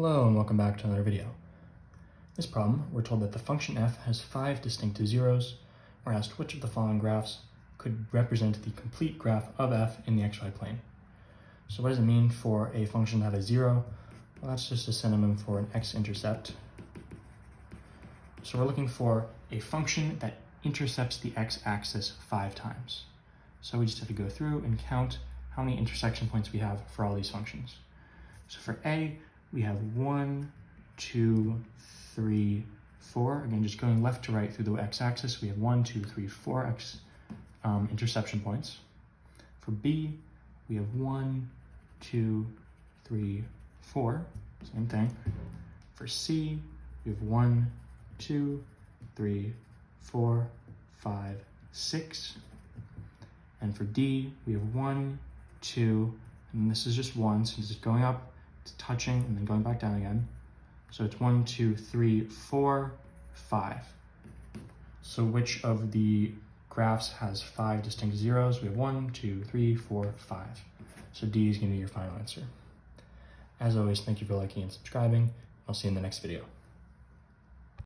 Hello and welcome back to another video. In this problem, we're told that the function f has 5 distinct zeros. We're asked which of the following graphs could represent the complete graph of f in the xy plane. So what does it mean for a function to have a 0? Well, that's just a synonym for an x-intercept. So we're looking for a function that intercepts the x-axis 5 times. So we just have to go through and count how many intersection points we have for all these functions. So for a, we have 1, 2, 3, 4. Again, just going left to right through the x-axis, we have 1, 2, 3, 4 interception points. For b, we have 1, 2, 3, 4. Same thing. For c, we have 1, 2, 3, 4, 5, 6. And for d, we have 1, 2, and this is just 1, so it's just going up, it's touching, and then going back down again. So it's 1, 2, 3, 4, 5. So which of the graphs has 5 distinct zeros? We have 1, 2, 3, 4, 5. So D is going to be your final answer. As always, thank you for liking and subscribing. I'll see you in the next video.